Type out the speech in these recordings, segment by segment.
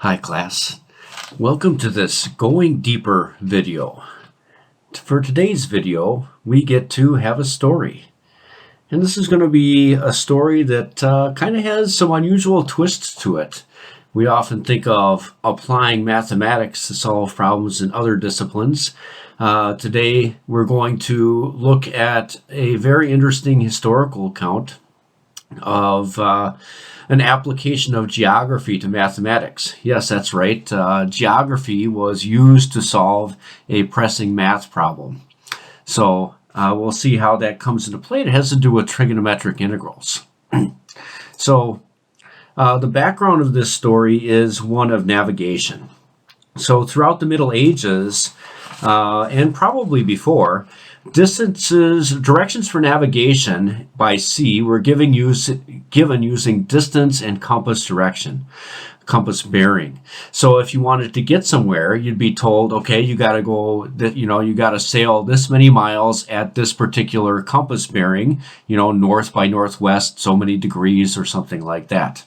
Hi class, welcome to this Going Deeper video. For today's video, we get to have a story. And this is going to be a story that kind of has some unusual twists to it. We often think of applying mathematics to solve problems in other disciplines. Today, we're going to look at a very interesting historical account of an application of geography to mathematics. Yes, that's right. Geography was used to solve a pressing math problem. So we'll see how that comes into play. It has to do with trigonometric integrals. So the background of this story is one of navigation. So throughout the Middle Ages, and probably before, directions for navigation by sea were given using distance and compass bearing. So if you wanted to get somewhere, you'd be told, okay, you got to go, you got to sail this many miles at this particular compass bearing, north by northwest, so many degrees or something like that.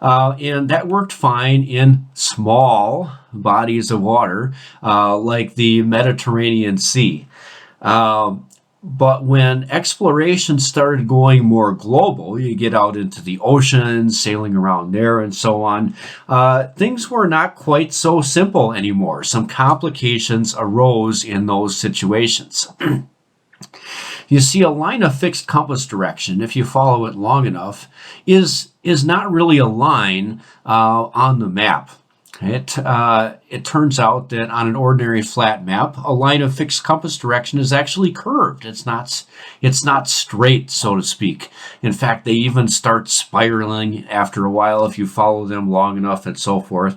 And that worked fine in small bodies of water, like the Mediterranean Sea. But when exploration started going more global, you get out into the oceans, sailing around there and so on, things were not quite so simple anymore. Some complications arose in those situations. You see, a line of fixed compass direction, if you follow it long enough, is not really a line on the map. It turns out that on an ordinary flat map, a line of fixed compass direction is actually curved. It's not straight, so to speak. In fact, they even start spiraling after a while if you follow them long enough and so forth.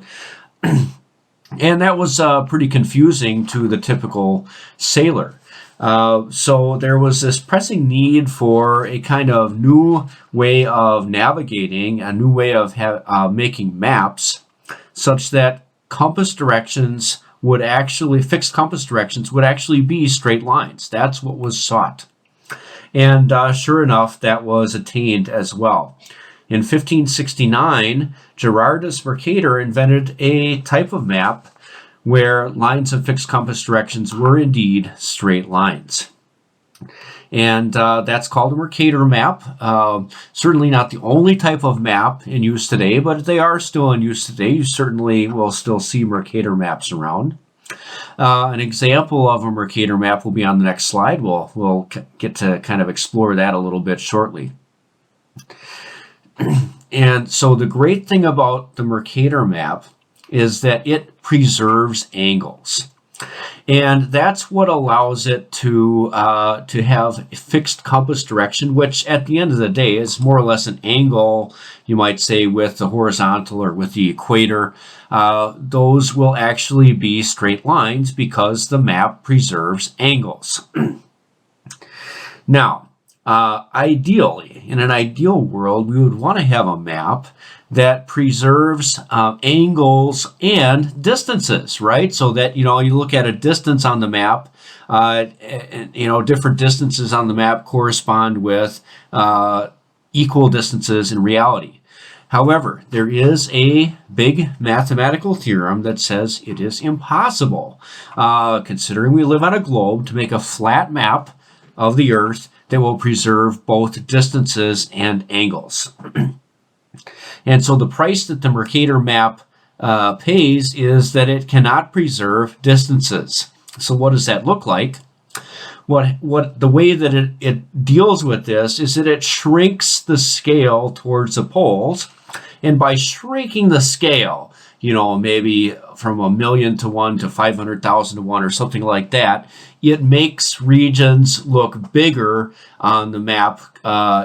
And that was pretty confusing to the typical sailor. So there was this pressing need for a kind of new way of navigating, a new way of making maps, such that fixed compass directions would actually be straight lines. That's what was sought. And sure enough, that was attained as well. In 1569, Gerardus Mercator invented a type of map where lines of fixed compass directions were indeed straight lines. And that's called a Mercator map. Certainly not the only type of map in use today, but they are still in use today. You certainly will still see Mercator maps around. An example of a Mercator map will be on the next slide. We'll get to kind of explore that a little bit shortly. And so the great thing about the Mercator map is that it preserves angles. And that's what allows it to have fixed compass direction, which at the end of the day is more or less an angle, you might say, with the horizontal or with the equator. Those will actually be straight lines because the map preserves angles. Now, ideally, in an ideal world, we would want to have a map that preserves angles and distances, right? So that, you look at a distance on the map, different distances on the map correspond with equal distances in reality. However, there is a big mathematical theorem that says it is impossible, considering we live on a globe, to make a flat map of the Earth that will preserve both distances and angles. And so the price that the Mercator map pays is that it cannot preserve distances. So what does that look like? The way that it deals with this is that it shrinks the scale towards the poles. And by shrinking the scale, maybe from 1,000,000 to 1 to 500,000 to 1 or something like that, it makes regions look bigger on the map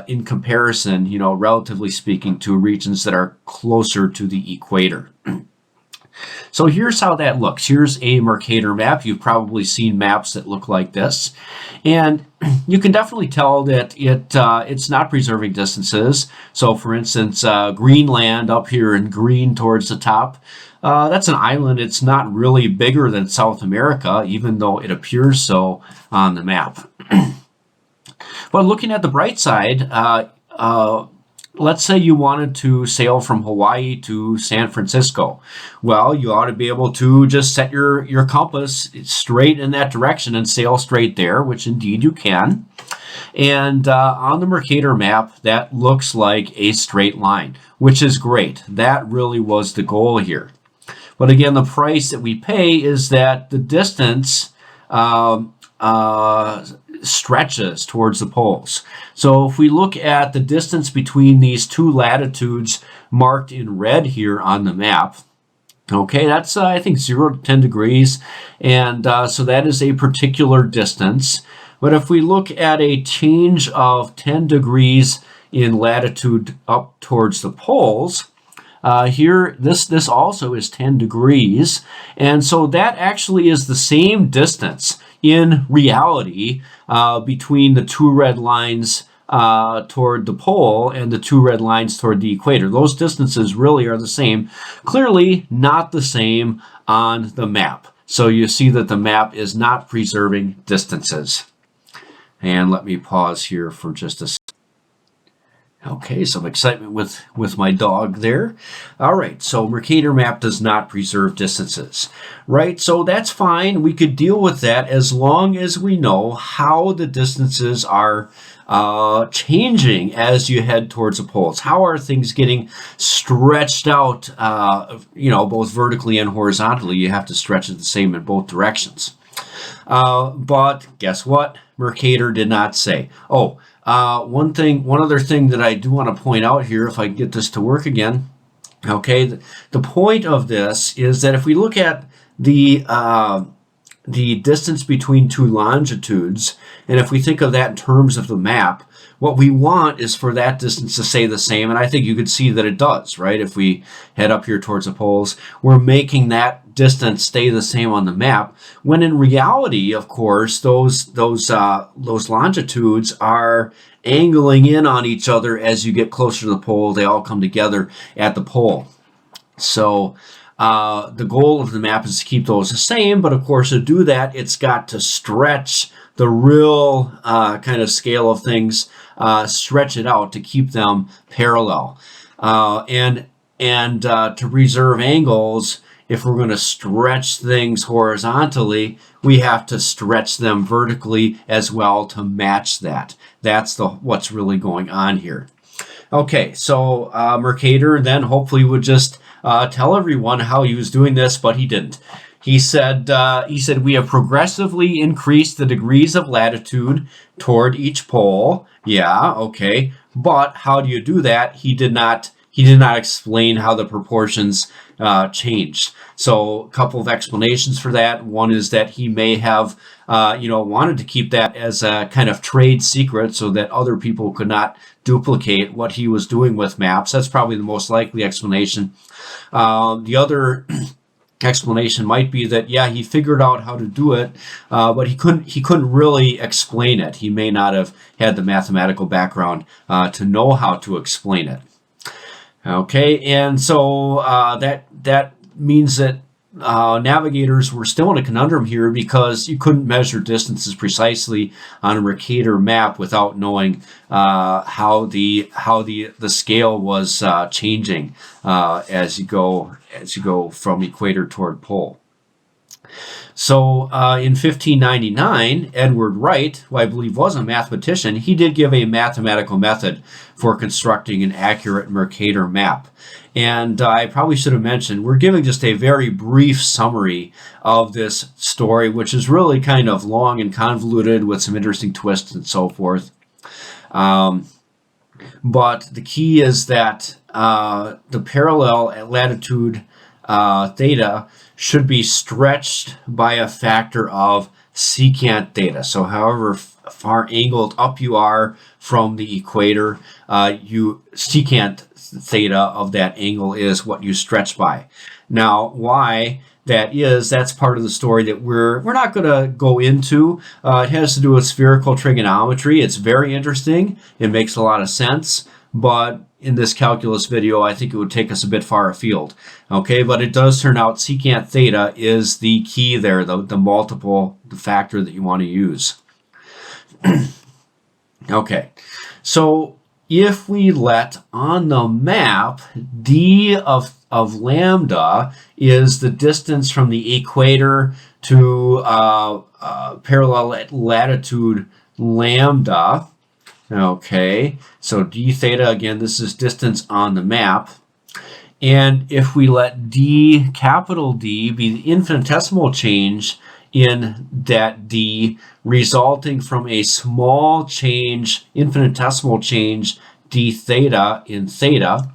in comparison, relatively speaking, to regions that are closer to the equator. So here's how that looks. Here's a Mercator map. You've probably seen maps that look like this. And you can definitely tell that it's not preserving distances. So for instance, Greenland up here in green towards the top, that's an island. It's not really bigger than South America, even though it appears so on the map. But looking at the bright side, let's say you wanted to sail from Hawaii to San Francisco. Well, you ought to be able to just set your compass straight in that direction and sail straight there, which indeed you can. And on the Mercator map, that looks like a straight line, which is great. That really was the goal here. But again, the price that we pay is that the distance stretches towards the poles. So if we look at the distance between these two latitudes marked in red here on the map, okay, that's I think 0 to 10 degrees, and so that is a particular distance. But if we look at a change of 10 degrees in latitude up towards the poles, here, this also is 10 degrees, and so that actually is the same distance in reality between the two red lines toward the pole and the two red lines toward the equator. Those distances really are the same. Clearly not the same on the map. So you see that the map is not preserving distances. And let me pause here for just a second. Okay, some excitement with my dog there. All right, so Mercator map does not preserve distances, right? So that's fine. We could deal with that as long as we know how the distances are changing as you head towards the poles. How are things getting stretched out, both vertically and horizontally? You have to stretch it the same in both directions. But guess what? Mercator did not say. Oh, one other thing that I do want to point out here, if I get this to work again. Okay, the point of this is that if we look at the distance between two longitudes, and if we think of that in terms of the map, what we want is for that distance to stay the same, and I think you could see that it does, right? If we head up here towards the poles, we're making that distance stay the same on the map, when in reality, of course, those longitudes are angling in on each other as you get closer to the pole. They all come together at the pole. So the goal of the map is to keep those the same, but of course to do that, it's got to stretch the real kind of scale of things, stretch it out to keep them parallel. And to preserve angles, if we're going to stretch things horizontally, we have to stretch them vertically as well to match that. That's what's really going on here. Okay, so Mercator then hopefully would just tell everyone how he was doing this, but he didn't. He said we have progressively increased the degrees of latitude toward each pole. Yeah, okay, but how do you do that? He did not explain how the proportions changed. So a couple of explanations for that. One is that he may have wanted to keep that as a kind of trade secret so that other people could not duplicate what he was doing with maps. That's probably the most likely explanation. The other explanation might be that, yeah, he figured out how to do it, but he couldn't really explain it. He may not have had the mathematical background to know how to explain it. Okay, and so that means that navigators were still in a conundrum here because you couldn't measure distances precisely on a Mercator map without knowing how the scale was changing as you go from equator toward pole. So in 1599, Edward Wright, who I believe was a mathematician, he did give a mathematical method for constructing an accurate Mercator map. And I probably should have mentioned, we're giving just a very brief summary of this story, which is really kind of long and convoluted with some interesting twists and so forth. But the key is that the parallel at latitude theta should be stretched by a factor of secant theta. So however far angled up you are from the equator, secant theta of that angle is what you stretch by. Now, why that's part of the story that we're not going to go into. It has to do with spherical trigonometry. It's very interesting. It makes a lot of sense, but in this calculus video, I think it would take us a bit far afield. Okay, but it does turn out secant theta is the key there, the factor that you want to use. Okay, so if we let on the map d of lambda is the distance from the equator to parallel latitude lambda. Okay, so d theta, again, this is distance on the map. And if we let d, capital D, be the infinitesimal change in that d resulting from a small change, infinitesimal change, d theta in theta,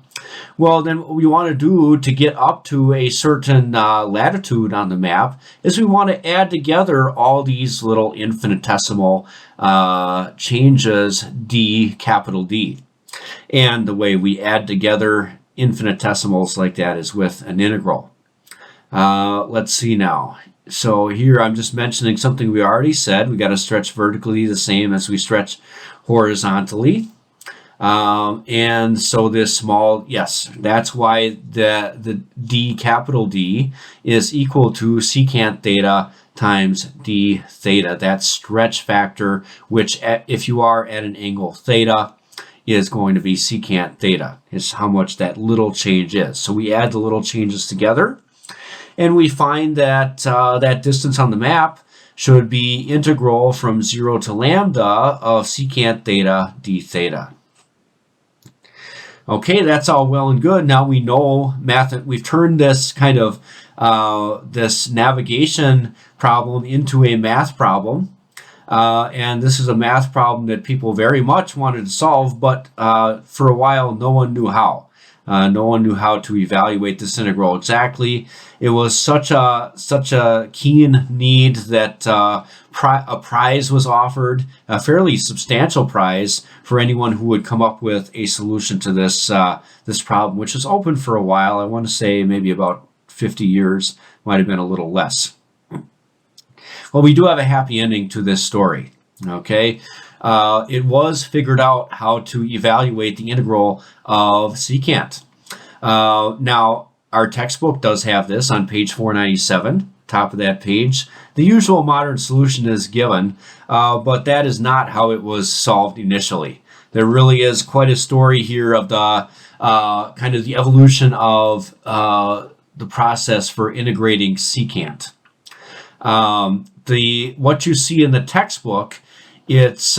well, then what we want to do to get up to a certain latitude on the map is we want to add together all these little infinitesimal changes, d, capital D. And the way we add together infinitesimals like that is with an integral. Let's see now. So here I'm just mentioning something we already said. We got to stretch vertically the same as we stretch horizontally. And so this small, yes, that's why the d, capital D, is equal to secant theta times d theta. That stretch factor, which if you are at an angle theta, is going to be secant theta, is how much that little change is. So we add the little changes together, and we find that that distance on the map should be integral from 0 to lambda of secant theta d theta. Okay, that's all well and good. Now we know we've turned this kind of this navigation problem into a math problem. And this is a math problem that people very much wanted to solve, but for a while no one knew how. No one knew how to evaluate this integral exactly. It was such a keen need that a prize was offered, a fairly substantial prize for anyone who would come up with a solution to this this problem, which was open for a while. I want to say maybe about 50 years, might have been a little less. Well, we do have a happy ending to this story. Okay, it was figured out how to evaluate the integral of secant. Now, our textbook does have this on page 497, top of that page. The usual modern solution is given, but that is not how it was solved initially. There really is quite a story here of the kind of the evolution of the process for integrating secant. What you see in the textbook, it's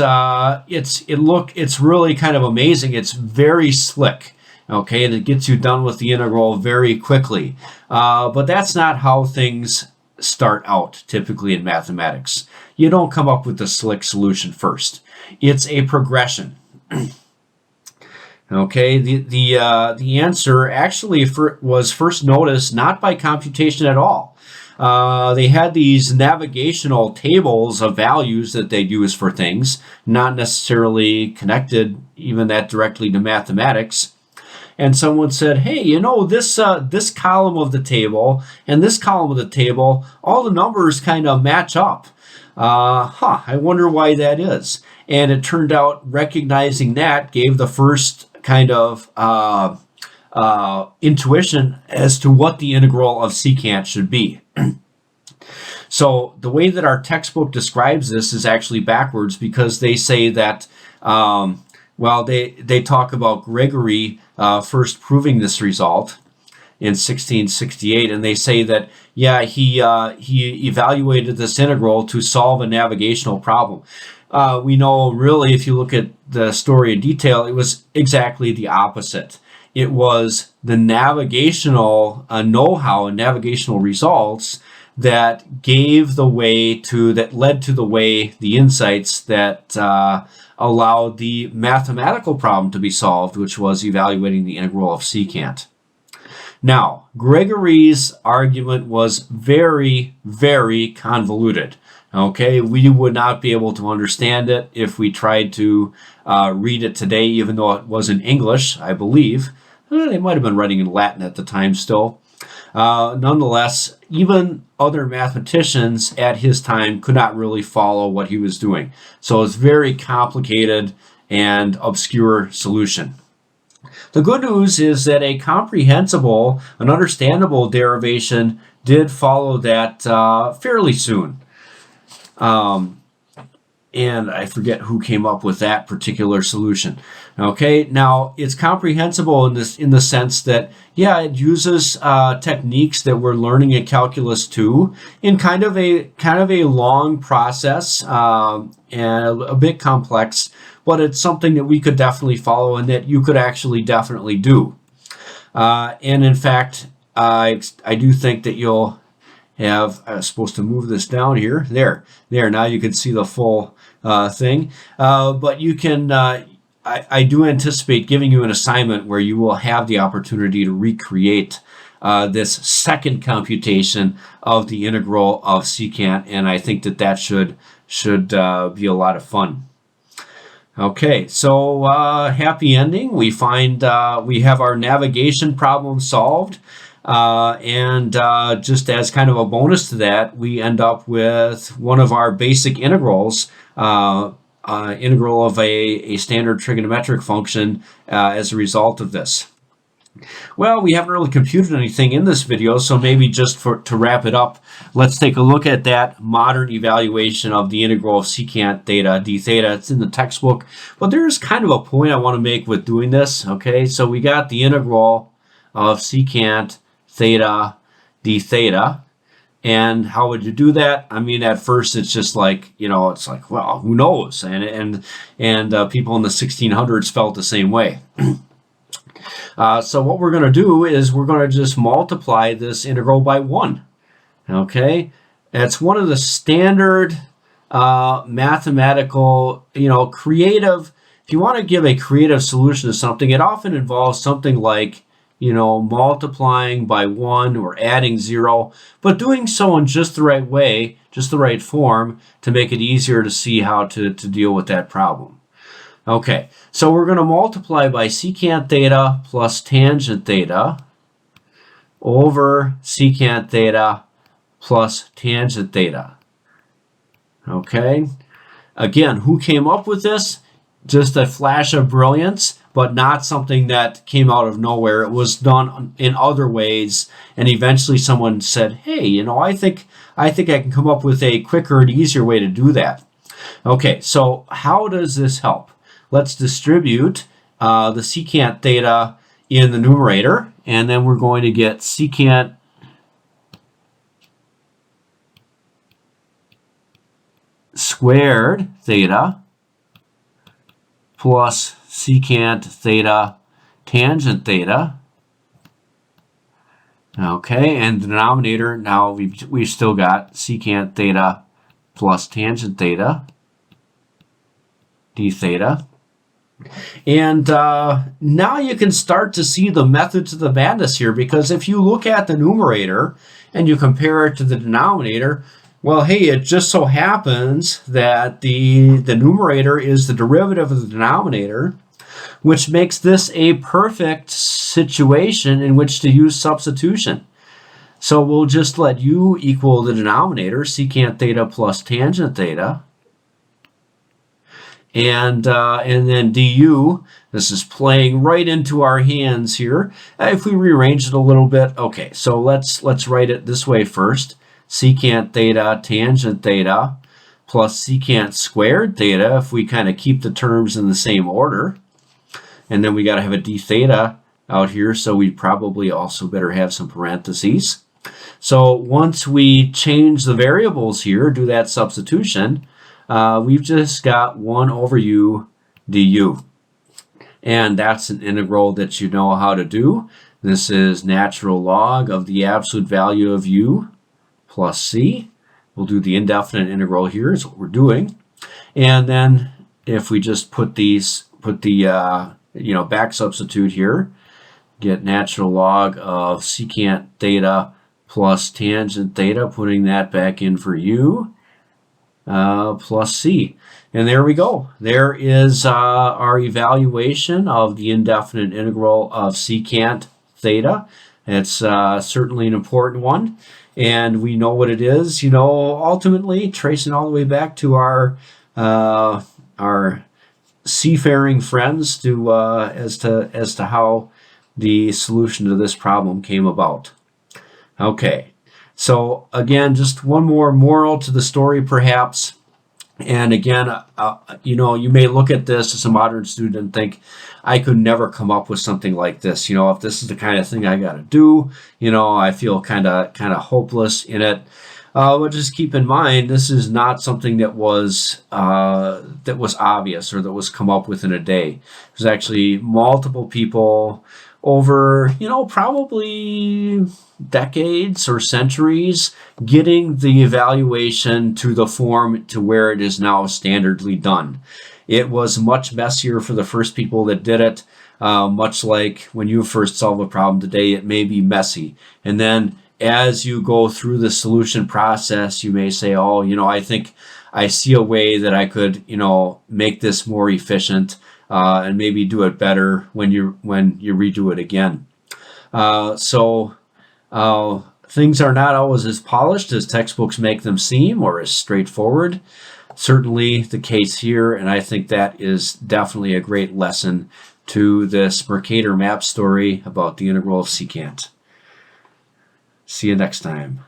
really kind of amazing. It's very slick, okay, and it gets you done with the integral very quickly. But that's not how things start out typically in mathematics. You don't come up with the slick solution first. It's a progression. Okay, the answer actually was first noticed not by computation at all. They had these navigational tables of values that they'd use for things, not necessarily connected even that directly to mathematics. And someone said, hey, you know, this column of the table and this column of the table, all the numbers kind of match up. I wonder why that is. And it turned out recognizing that gave the first kind of intuition as to what the integral of secant should be. So the way that our textbook describes this is actually backwards, because they say that, they talk about Gregory first proving this result in 1668, and they say that, yeah, he evaluated this integral to solve a navigational problem. We know, really, if you look at the story in detail, it was exactly the opposite. It was the navigational know-how and navigational results that led to the insights that allowed the mathematical problem to be solved, which was evaluating the integral of secant. Now, Gregory's argument was very, very convoluted. Okay, we would not be able to understand it if we tried to read it today, even though it was in English, I believe. They might have been writing in Latin at the time still. Nonetheless, even other mathematicians at his time could not really follow what he was doing. So it's very complicated and obscure solution. The good news is that a comprehensible and understandable derivation did follow that fairly soon. And I forget who came up with that particular solution. Okay, now it's comprehensible in the sense that, yeah, it uses techniques that we're learning in calculus 2 in kind of a long process, and a bit complex, but it's something that we could definitely follow and that you could actually definitely do. And in fact, I do think that you'll have, I was supposed to move this down here. There. Now you can see the full thing. But you can, I do anticipate giving you an assignment where you will have the opportunity to recreate this second computation of the integral of secant, and I think that should be a lot of fun. Okay, so happy ending. We find we have our navigation problem solved. And just as kind of a bonus to that, we end up with one of our basic integrals, integral of a standard trigonometric function as a result of this. Well, we haven't really computed anything in this video, so maybe just to wrap it up, let's take a look at that modern evaluation of the integral of secant theta d theta. It's in the textbook, but there's kind of a point I want to make with doing this. Okay, so we got the integral of secant theta d theta, and how would you do that? I mean, at first it's just like, it's like, well, who knows? And people in the 1600s felt the same way. So what we're going to do is we're going to just multiply this integral by 1. Okay, that's one of the standard mathematical, creative. If you want to give a creative solution to something, it often involves something like, multiplying by 1 or adding 0, but doing so in just the right way, just the right form, to make it easier to see how to deal with that problem. Okay, so we're going to multiply by secant theta plus tangent theta over secant theta plus tangent theta. Okay, again, who came up with this? Just a flash of brilliance, but not something that came out of nowhere. It was done in other ways, and eventually someone said, hey, I think I can come up with a quicker and easier way to do that. Okay, so how does this help? Let's distribute the secant theta in the numerator, and then we're going to get secant squared theta plus secant theta tangent theta. Okay, and the denominator, now we've still got secant theta plus tangent theta d theta. And now you can start to see the method to the madness here, because if you look at the numerator and you compare it to the denominator, well, hey, it just so happens that the numerator is the derivative of the denominator, which makes this a perfect situation in which to use substitution. So we'll just let u equal the denominator, secant theta plus tangent theta. And then du, this is playing right into our hands here. If we rearrange it a little bit, okay, so let's write it this way first. Secant theta tangent theta plus secant squared theta, if we kind of keep the terms in the same order. And then we got to have a d theta out here, so we probably also better have some parentheses. So once we change the variables here, do that substitution, we've just got 1 over u du. And that's an integral that you know how to do. This is natural log of the absolute value of u plus c. We'll do the indefinite integral here is what we're doing. And then if we just put the back substitute here, get natural log of secant theta plus tangent theta, putting that back in for u, plus c. And there we go. There is our evaluation of the indefinite integral of secant theta. It's certainly an important one, and we know what it is. Ultimately tracing all the way back to our seafaring friends to as to how the solution to this problem came about. Okay, so again, just one more moral to the story, perhaps. And again, you may look at this as a modern student and think, I could never come up with something like this. If this is the kind of thing I got to do, I feel kind of hopeless in it. But just keep in mind, this is not something that was obvious or that was come up with in a day. There's actually multiple people over, probably decades or centuries, getting the evaluation to the form to where it is now standardly done. It was much messier for the first people that did it. Much like when you first solve a problem today, it may be messy. And then as you go through the solution process, you may say, oh, I think I see a way that I could, make this more efficient and maybe do it better when you redo it again. So things are not always as polished as textbooks make them seem or as straightforward. Certainly the case here, and I think that is definitely a great lesson to this Mercator map story about the integral of secant. See you next time.